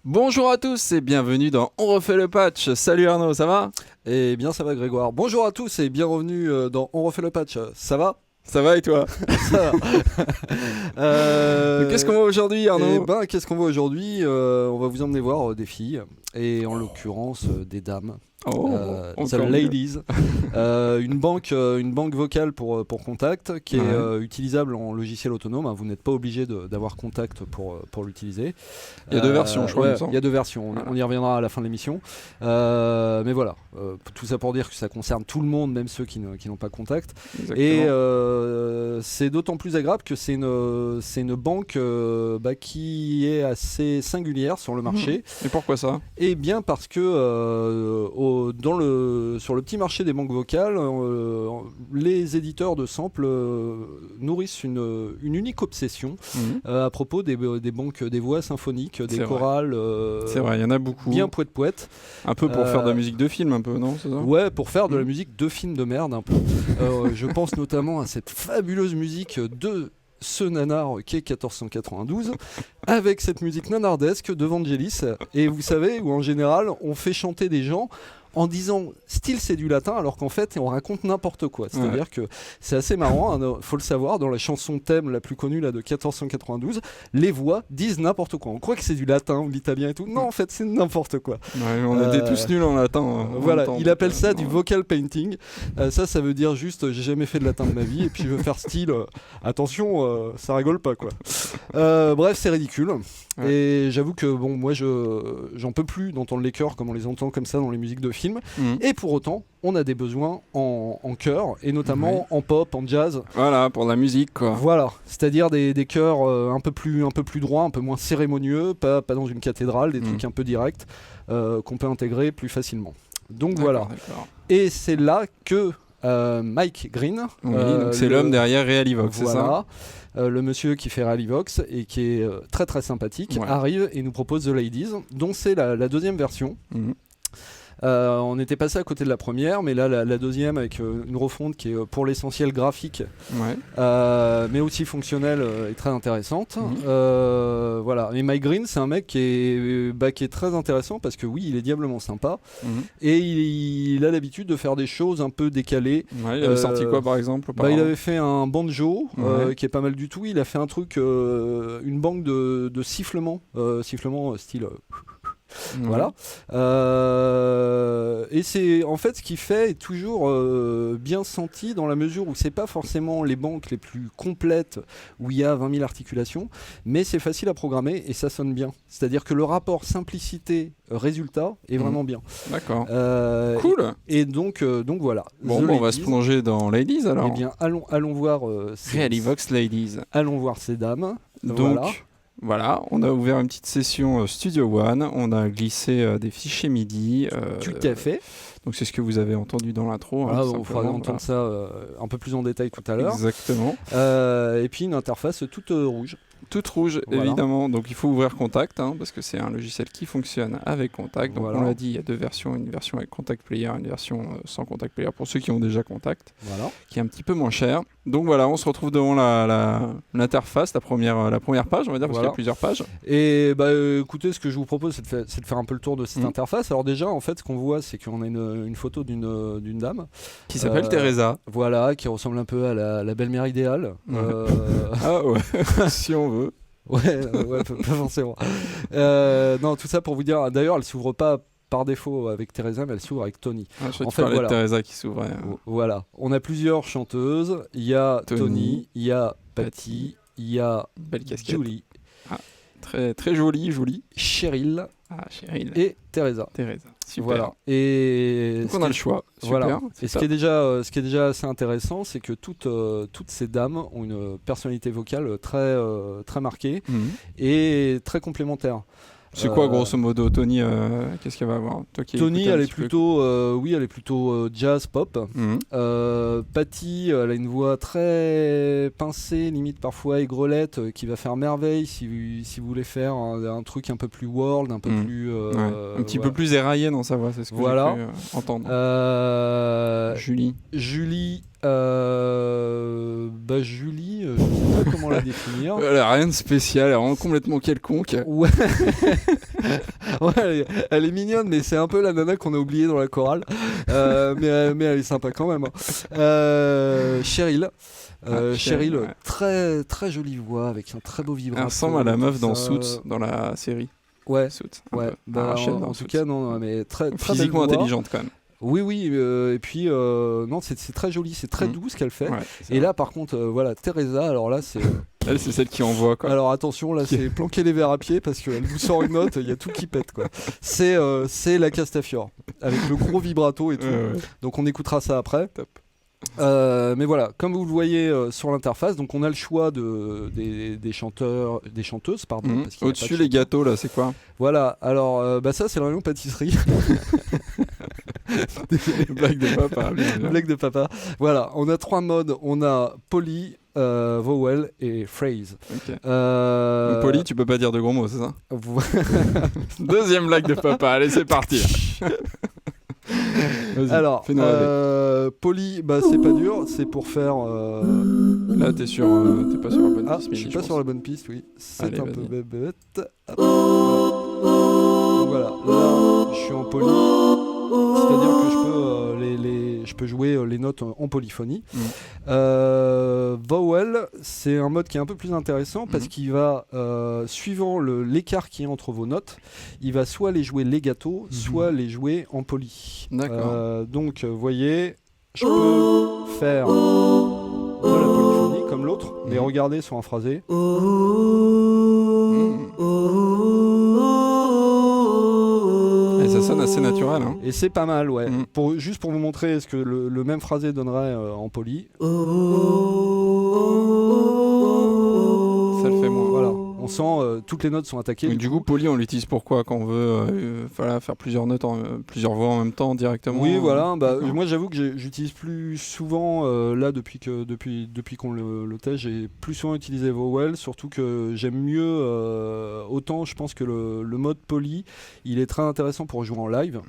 Bonjour à tous et bienvenue dans On refait le patch. Salut Arnaud, ça va? Eh bien ça va Grégoire. Bonjour à tous et bienvenue dans On refait le patch. Ça va? Ça va et toi? Ça va. Qu'est-ce qu'on voit aujourd'hui Arnaud? Qu'est-ce qu'on voit aujourd'hui? On va vous emmener voir des filles et en l'occurrence des dames. The Ladies, une banque vocale pour Contact qui est utilisable en logiciel autonome. Vous n'êtes pas obligé d'avoir Contact pour l'utiliser. Il y a deux versions, je crois. Il y a deux versions. On y reviendra à la fin de l'émission. Mais voilà, tout ça pour dire que ça concerne tout le monde, même ceux qui n'ont pas Contact. Exactement. Et c'est d'autant plus agréable que c'est une banque qui est assez singulière sur le marché. Et pourquoi ça? Eh bien parce que sur le petit marché des banques vocales, les éditeurs de samples nourrissent une unique obsession à propos des banques des voix symphoniques, des chorales. C'est vrai, il y en a beaucoup. Bien poète. Un peu pour faire de la musique de film, un peu, non? C'est ça? Ouais, pour faire de la musique de film de merde, un peu. Je pense notamment à cette fabuleuse musique de ce nanar qui est 1492 avec cette musique nanardesque de Vangelis, et vous savez où en général on fait chanter des gens en disant style c'est du latin alors qu'en fait on raconte n'importe quoi. C'est-à-dire que c'est assez marrant, hein, faut le savoir, dans la chanson thème la plus connue là, de 1492, les voix disent n'importe quoi. On croit que c'est du latin ou de l'italien et tout. Non, en fait c'est n'importe quoi. Ouais, on était tous nuls en latin. Voilà, il appelle ça du vocal painting. Ça veut dire juste j'ai jamais fait de latin de ma vie et puis je veux faire style. Attention, ça rigole pas quoi. Bref, c'est ridicule. Ouais. Et j'avoue que bon, moi j'en peux plus d'entendre les chœurs comme on les entend comme ça dans les musiques de film. Et pour autant, on a des besoins en chœur et notamment en pop, en jazz. Voilà, pour la musique quoi. Voilà, c'est-à-dire des chœurs un peu plus droits, un peu moins cérémonieux, pas dans une cathédrale, des trucs un peu directs qu'on peut intégrer plus facilement. Donc voilà. Et c'est là que Mike Green, donc c'est l'homme derrière Realivox, c'est ça? Le monsieur qui fait Realivox et qui est très très sympathique, arrive et nous propose The Ladies, dont c'est la deuxième version. On était passé à côté de la première, mais là la deuxième avec une refonte qui est pour l'essentiel graphique, mais aussi fonctionnelle et très intéressante. Voilà. Et Mike Green, c'est un mec qui est très intéressant parce que oui, il est diablement sympa et il a l'habitude de faire des choses un peu décalées. Il avait sorti quoi par exemple? Il avait fait un banjo qui est pas mal du tout. Il a fait un truc, une banque de sifflements, style. Voilà. Et c'est en fait ce qu'il fait est toujours bien senti dans la mesure où c'est pas forcément les banques les plus complètes où il y a 20 000 articulations, mais c'est facile à programmer et ça sonne bien. C'est-à-dire que le rapport simplicité-résultat est vraiment bien. D'accord. Cool. Et donc voilà. Bon, on va se plonger dans Ladies alors. Eh bien, allons voir Realivox Ladies. Allons voir ces dames. Donc. Voilà, on a ouvert une petite session Studio One, on a glissé des fichiers MIDI. Tout à fait. Donc c'est ce que vous avez entendu dans l'intro. On fera entendre ça un peu plus en détail tout à l'heure. Exactement. Et puis une interface toute rouge. Toute rouge, évidemment. Donc il faut ouvrir Contact, parce que c'est un logiciel qui fonctionne avec Contact. Donc on l'a dit, il y a deux versions, une version avec Contact Player, une version sans Contact Player pour ceux qui ont déjà Contact, qui est un petit peu moins cher. Donc voilà, on se retrouve devant l'interface, la première page, on va dire, parce qu'il y a plusieurs pages. Et écoutez, ce que je vous propose, c'est de faire un peu le tour de cette interface. Alors déjà, en fait, ce qu'on voit, c'est qu'on a une photo d'une dame qui s'appelle Teresa. Voilà, qui ressemble un peu à la belle-mère idéale. Ah ouais, si on veut. Ouais, pas forcément. Non, tout ça pour vous dire, d'ailleurs, elle s'ouvre pas par défaut avec Teresa, mais elle s'ouvre avec Tony. En fait, de Teresa qui s'ouvrait. Voilà, on a plusieurs chanteuses. Il y a Tony, il y a Patty, il y a Julie. Très, très jolie. Cheryl. Cheryl. Et Teresa. Super. Voilà. Et donc on a le choix. Super. Voilà. Et ce qui est déjà assez intéressant, c'est que toutes ces dames ont une personnalité vocale très, très marquée et très complémentaire. C'est quoi grosso modo Tony, qu'est-ce qu'elle va avoir? Tony, elle est plutôt jazz pop. Patty, elle a une voix très pincée, limite parfois aigrelette, qui va faire merveille si vous voulez faire un truc un peu plus world, un peu plus un petit peu plus éraillé dans sa voix, c'est ce que j'ai pu entendre. Julie, Julie, je ne sais pas comment la définir. Elle a rien de spécial, elle est vraiment complètement quelconque. Ouais, ouais elle est mignonne, mais c'est un peu la nana qu'on a oubliée dans la chorale. Mais elle est sympa quand même. Cheryl. Cheryl, ouais. très, très jolie voix avec un très beau vibrato. Elle ressemble à la meuf dans Suits, dans la série. Ouais, Suits, ouais. En tout cas, non, mais très physiquement intelligente quand même. Oui, et puis non, c'est très joli, c'est très doux ce qu'elle fait. Ouais, et là, par contre, voilà, Teresa, alors là, c'est. Elle, c'est celle qui envoie quoi. Alors attention, là, c'est planquer les verres à pied parce qu'elle vous sort une note, il y a tout qui pète quoi. C'est la Castafiore avec le gros vibrato et tout. Ouais. Donc on écoutera ça après. Top. Mais voilà, comme vous le voyez sur l'interface, donc on a le choix des chanteurs, des chanteuses, pardon. Au-dessus les gâteaux là, c'est quoi? Voilà, alors ça c'est le rayon pâtisserie. Blague de papa. Blague de papa. Voilà, on a 3 modes. On a poly, vowel et phrase. Okay. Poly, tu peux pas dire de gros mots, c'est ça? Deuxième blague de papa. Allez, c'est parti. Alors, poly, c'est pas dur, c'est pour faire. Là, t'es pas sur la bonne piste. Je suis pas sur la bonne piste, oui. C'est Allez, un peu bête. Donc voilà, là, je suis en poly. C'est-à-dire que je peux jouer les notes en polyphonie. Vowel, c'est un mode qui est un peu plus intéressant parce qu'il va, suivant l'écart qui est entre vos notes, il va soit les jouer legato, soit les jouer en poly. D'accord. Donc, vous voyez, je peux faire de la polyphonie comme l'autre, mais regardez sur un phrasé. Et ça sonne assez naturel. Hein. Et c'est pas mal, ouais. Juste pour vous montrer ce que le même phrasé donnerait en poly. Ça le fait moins. Voilà. On sent toutes les notes sont attaquées. Du coup, poly, on l'utilise pour quoi? Quand on veut faire plusieurs notes, plusieurs voix en même temps directement? Oui, voilà. Moi, j'avoue que j'utilise plus souvent, là, depuis qu'on le teste, j'ai plus souvent utilisé vowel, surtout que j'aime mieux, autant je pense que le mode poly, il est très intéressant pour jouer en live,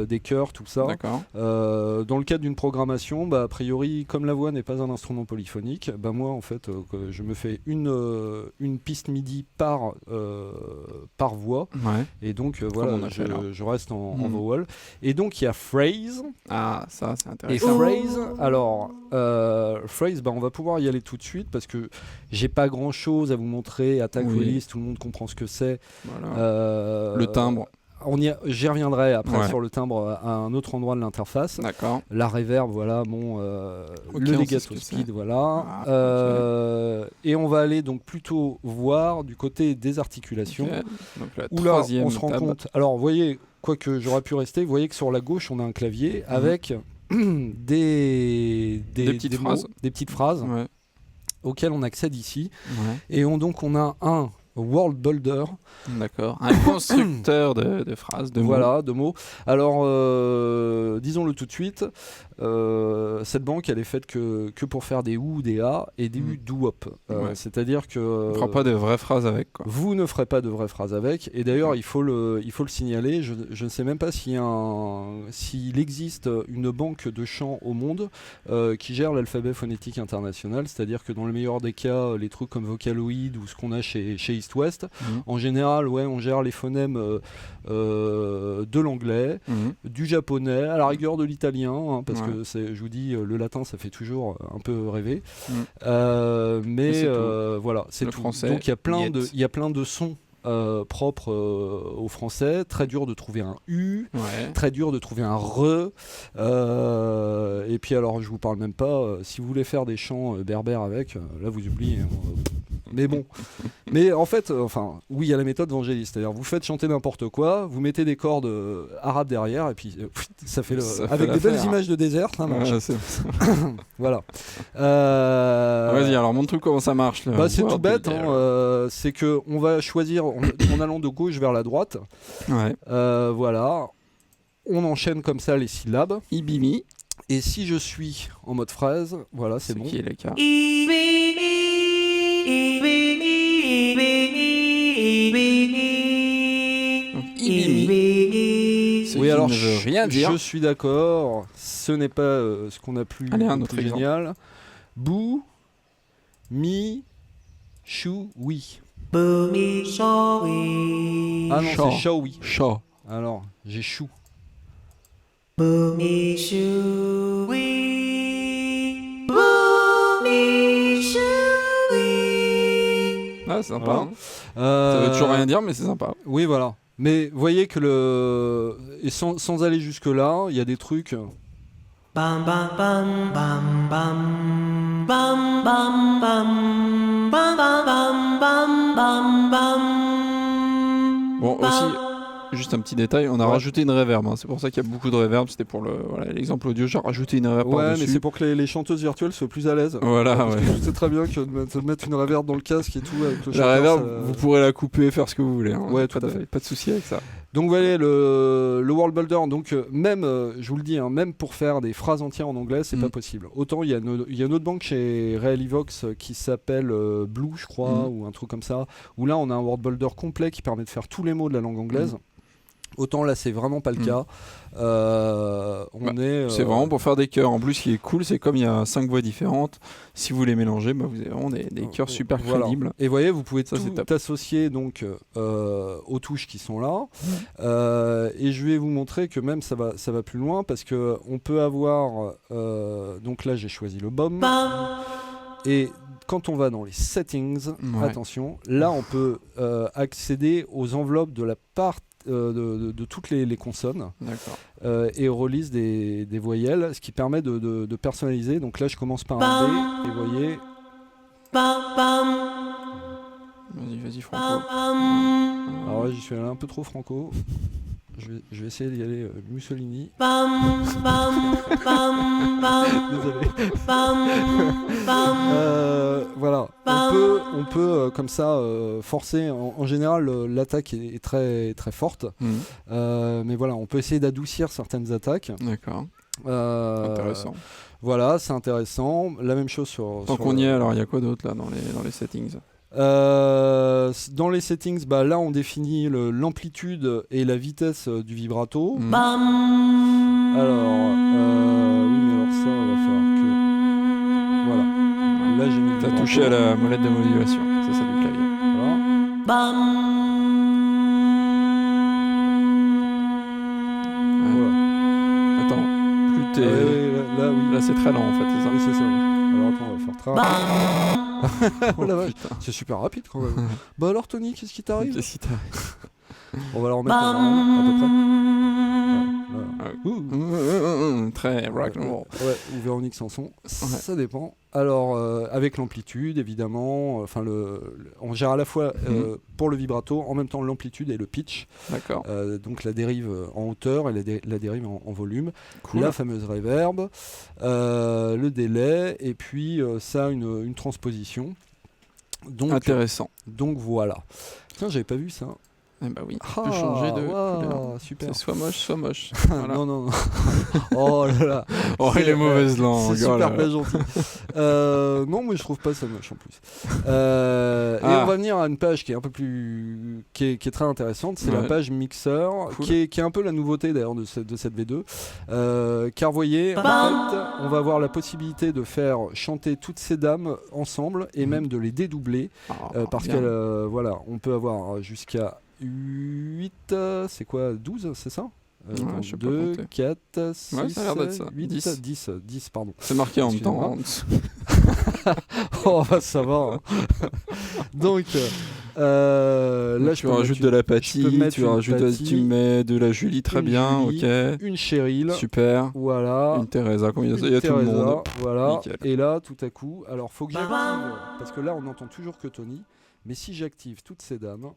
des chœurs, tout ça. D'accord. Dans le cadre d'une programmation, a priori, comme la voix n'est pas un instrument polyphonique, moi, en fait, je me fais une piste MIDI par voix, et donc voilà, je reste en vowel. Et donc il y a phrase. Ah, ça c'est intéressant. Et phrase, alors phrase, on va pouvoir y aller tout de suite parce que j'ai pas grand chose à vous montrer. Attack release, tout le monde comprend ce que c'est. Voilà. Le timbre. J'y reviendrai après sur le timbre à un autre endroit de l'interface. D'accord. La reverb, voilà, le legato speed, voilà. Et on va aller donc plutôt voir du côté des articulations. Okay. Donc où là, on se rend compte. Alors, vous voyez, quoique j'aurais pu rester, vous voyez que sur la gauche, on a un clavier avec des petites phrases auxquelles on accède ici. Et donc, on a un World Builder. D'accord. Un constructeur de phrases, de mots. Voilà, de mots. Alors, disons-le tout de suite, cette banque, elle est faite que pour faire des ou, des a et des u do-up. C'est-à-dire que... on ne fera pas de vraies phrases avec. Quoi. Vous ne ferez pas de vraies phrases avec. Et d'ailleurs, il faut le signaler, je ne sais même pas s'il existe une banque de chants au monde qui gère l'alphabet phonétique international. C'est-à-dire que dans le meilleur des cas, les trucs comme Vocaloid ou ce qu'on a chez East West, en général, on gère les phonèmes de l'anglais, du japonais, à la rigueur de l'italien, parce que je vous dis, le latin, ça fait toujours un peu rêver. Mais voilà, c'est tout. Français, donc il y a plein de sons propres au français. Très dur de trouver un U, très dur de trouver un RE. Et puis alors, je vous parle même pas, si vous voulez faire des chants berbères avec, là vous oubliez. Mais bon, mais en fait, oui, il y a la méthode Vangelis, c'est-à-dire vous faites chanter n'importe quoi, vous mettez des cordes arabes derrière, et puis ça fait avec des belles images de désert, ça marche. Voilà. Vas-y, alors montre-nous comment ça marche. C'est tout bête, c'est que on va choisir en allant de gauche vers la droite. Voilà. On enchaîne comme ça les syllabes. Ibimi. Et si je suis en mode phrase, voilà, c'est bon. Qui est le cas. Oui, qui alors, ne veut rien dire. Je suis d'accord, ce n'est pas ce qu'on a plus, un autre génial. Boo, mi, chou, oui. Boo, mi, chou, oui. Ah non, c'est chou, oui. Chou. Alors, j'ai chou. Boo, mi, chou, oui. Boo, mi, chou, oui. Ah, c'est sympa. Voilà. Hein. Ça veut toujours rien dire, mais c'est sympa. Oui, voilà. Mais vous voyez que et sans aller jusque là, il y a des trucs. Bam, bam, bam, bam, bam. Bam, bam, bam. Bam, bam, bam, bam, bam, bam. Bon, aussi, juste un petit détail, on a rajouté une reverb. Hein. C'est pour ça qu'il y a beaucoup de reverb. C'était pour l'exemple audio, j'ai rajouté une reverb par-dessus. Mais c'est pour que les chanteuses virtuelles soient plus à l'aise. Voilà, parce que je sais très bien que de mettre une reverb dans le casque et tout avec le chanteur. La reverb, vous pourrez la couper, faire ce que vous voulez. Hein. Ouais, tout à fait. Pas de souci avec ça. Donc voilà le World Builder. Donc même, je vous le dis, hein, même pour faire des phrases entières en anglais, c'est pas possible. Autant il y a une autre banque chez Realivox qui s'appelle Blue, je crois, ou un truc comme ça, où là on a un World Builder complet qui permet de faire tous les mots de la langue anglaise. Autant là, c'est vraiment pas le cas. C'est vraiment pour faire des chœurs. En plus, ce qui est cool, c'est comme il y a 5 voix différentes, si vous les mélangez, vous avez vraiment des chœurs super crédibles. Et vous voyez, vous pouvez tout associer donc, aux touches qui sont là. Et je vais vous montrer que même ça va plus loin parce qu'on peut avoir... donc là, j'ai choisi le BOM. Et quand on va dans les settings, attention, là, on peut accéder aux enveloppes de la part de toutes les consonnes et release des voyelles, ce qui permet de personnaliser. Donc là je commence par un B et vous voyez vas-y Franco. Alors là j'y suis allé un peu trop Franco. Je vais essayer d'y aller Mussolini. Désolé. Voilà. On peut comme ça forcer. En général, l'attaque est très très forte. Mais voilà, on peut essayer d'adoucir certaines attaques. D'accord. Intéressant. Voilà, c'est intéressant. La même chose sur. Tant qu'on y est, alors il y a quoi d'autre là dans les settings? Dans les settings, là on définit l'amplitude et la vitesse du vibrato. Alors, oui, mais alors ça, va falloir que. Voilà. Là j'ai mis. T'as touché à la molette de modulation, c'est ça du clavier. Voilà. Voilà. Attends, plus t'es. Là c'est très lent en fait, c'est ça? Oui, c'est ça. Alors attends, on va faire très rapide. Oh la vache, c'est super rapide quand même. Bah alors Tony, qu'est-ce qui t'arrive? On va leur mettre à peu près. Très rock'n'roll. Ouais, ou Véronique Sanson, ça dépend. Alors avec l'amplitude évidemment, on gère à la fois pour le vibrato, en même temps l'amplitude et le pitch. D'accord. Donc la dérive en hauteur et la dérive en volume. Cool. La fameuse reverb, le délai et puis ça une transposition. Donc, intéressant. Donc voilà. Tiens, j'avais pas vu ça. Eh bah oui, tu peux changer de couleur. Super. C'est soit moche, soit moche. Voilà. non. Oh là là. Oh, il est mauvaise langue. C'est super pas gentil. Non, moi je trouve pas ça moche en plus. Et on va venir à une page qui est un peu plus, qui est très intéressante. C'est la page Mixer, cool. qui est un peu la nouveauté d'ailleurs de cette V2. Car vous voyez, en fait, on va avoir la possibilité de faire chanter toutes ces dames ensemble et même de les dédoubler parce qu'elle, voilà, on peut avoir jusqu'à 8, c'est quoi, 12, c'est ça? 2, 4, 6, ouais, ça a l'air d'être ça. 8, 10, pardon. C'est marqué en même temps. Oh, ça va. Hein. Donc, là, tu rajoutes de la Patti, tu mets de la Julie, très bien, Julie, ok. Une Cheryl. Super. Voilà. Une Teresa, comme il y a tout le monde. Voilà. Nickel. Et là, tout à coup, alors faut que j'active, parce que là, on n'entend toujours que Tony. Mais si j'active toutes ces dames...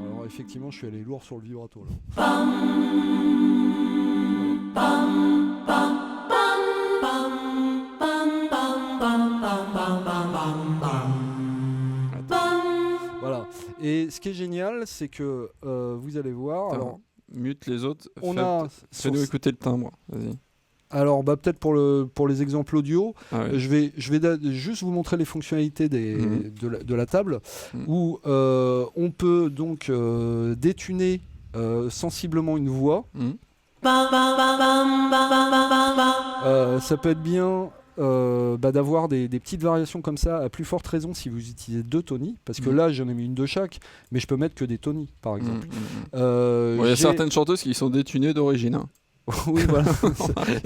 Alors effectivement, je suis allé lourd sur le vibrato là. Voilà. Et ce qui est génial, c'est que vous allez voir... Alors, mute les autres, fais-nous écouter le timbre, vas-y. Alors peut-être pour les exemples audio, je vais juste vous montrer les fonctionnalités de la table où on peut donc détuner sensiblement une voix. Ça peut être bien d'avoir des petites variations comme ça, à plus forte raison si vous utilisez 2 Tony, parce que là j'en ai mis une de chaque, mais je peux mettre que des Tony par exemple. Il y a certaines chanteuses qui sont détunées d'origine. Hein. Oui, voilà,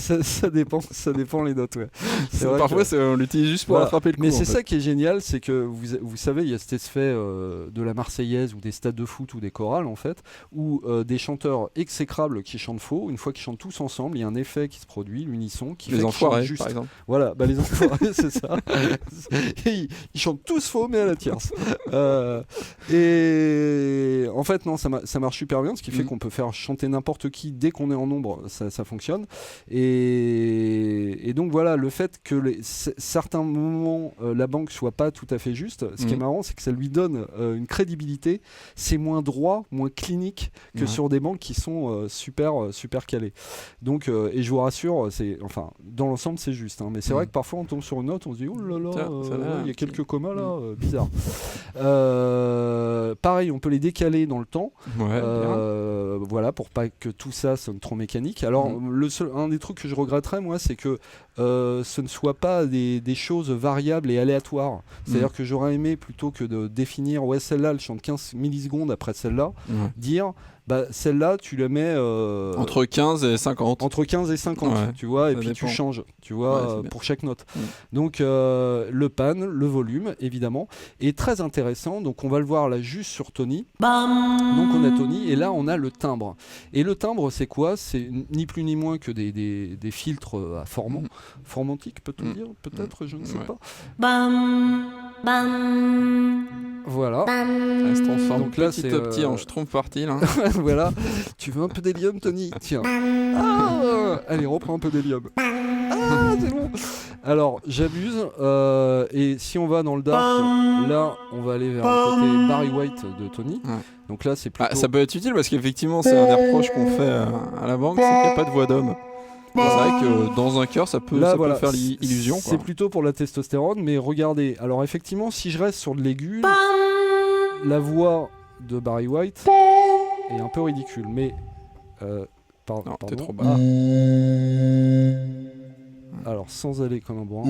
ça dépend les notes. Ouais. Parfois, on l'utilise juste pour attraper le coup. Mais c'est ça qui est génial, c'est que vous savez, il y a cet effet de la Marseillaise ou des stades de foot ou des chorales, en fait, où des chanteurs exécrables qui chantent faux, une fois qu'ils chantent tous ensemble, il y a un effet qui se produit, l'unisson, qui fait qu'ils chantent juste. Par exemple. Voilà, les enfoirés, c'est ça. Ils chantent tous faux, mais à la tierce. Et en fait, non, ça marche super bien, ce qui fait qu'on peut faire chanter n'importe qui dès qu'on est en nombre. Ça fonctionne et donc voilà, le fait que certains moments la banque soit pas tout à fait juste, ce qui est marrant, c'est que ça lui donne une crédibilité. C'est moins droit, moins clinique que sur des banques qui sont super calées. Donc et je vous rassure, dans l'ensemble c'est juste, hein, mais c'est vrai que parfois on tombe sur une note, on se dit oh là là, il y a quelques commas là, bizarre. Pareil, on peut les décaler dans le temps, voilà, pour pas que tout ça sonne trop mécanique. Alors, un des trucs que je regretterais, moi, c'est que ce ne soit pas des choses variables et aléatoires. C'est-à-dire que j'aurais aimé, plutôt que de définir, celle-là, elle chante 15 millisecondes après celle-là, dire... celle-là, tu la mets... entre 15 et 50. Entre 15 et 50, tu vois, et puis tu changes, tu vois, pour chaque note. Donc, le pan, le volume, évidemment, est très intéressant. Donc, on va le voir là, juste sur Tony. Donc, on a Tony, et là, on a le timbre. Et le timbre, c'est quoi ? C'est ni plus ni moins que des filtres à formant. Formantique, peut-on dire ? Peut-être, je ne sais pas. Voilà. Ça se transforme donc là, petit à petit en schtroumpf party, là. Voilà. Tu veux un peu d'hélium, Tony ? Tiens. Allez, reprends un peu d'hélium. C'est bon. Alors, j'abuse. Et si on va dans le dark, là, on va aller vers le côté Barry White de Tony. Donc là, c'est plutôt... ça peut être utile parce qu'effectivement, c'est un des reproches qu'on fait à la banque, c'est qu'il n'y a pas de voix d'homme. C'est vrai que dans un chœur, ça peut faire l'illusion. C'est plutôt pour la testostérone, mais regardez. Alors effectivement, si je reste sur de l'aigu, la voix de Barry White est un peu ridicule, mais... pardon. T'es trop bas. Alors, sans aller comme un brin.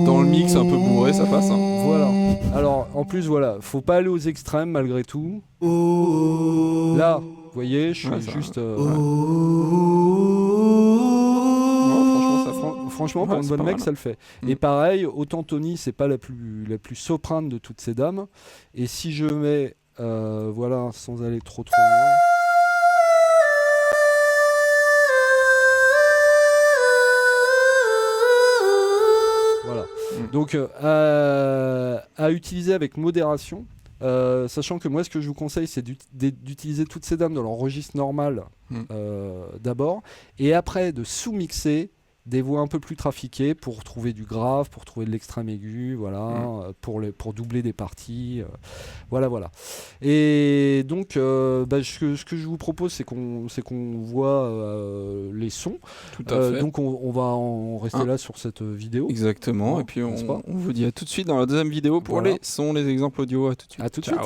Dans le mix un peu bourré, ça passe. Hein. Voilà. Alors, en plus, voilà, faut pas aller aux extrêmes malgré tout. Là, vous voyez, je suis juste... Franchement, pour une bonne mec, ça le fait. Et pareil, autant Tony, c'est pas la plus soprane de toutes ces dames. Et si je mets, voilà, sans aller trop loin... Voilà. Donc, à utiliser avec modération, sachant que moi, ce que je vous conseille, c'est d'utiliser toutes ces dames dans leur registre normal d'abord, et après de sous-mixer des voix un peu plus trafiquées pour trouver du grave, pour trouver de l'extrême aigu, voilà, pour doubler des parties, voilà. Et donc, ce que je vous propose, c'est qu'on voit les sons. Tout à fait. Donc, on va en rester là sur cette vidéo. Exactement. Et puis, on vous dit à tout de suite dans la deuxième vidéo pour les sons, les exemples audio. À tout de suite. À tout de suite.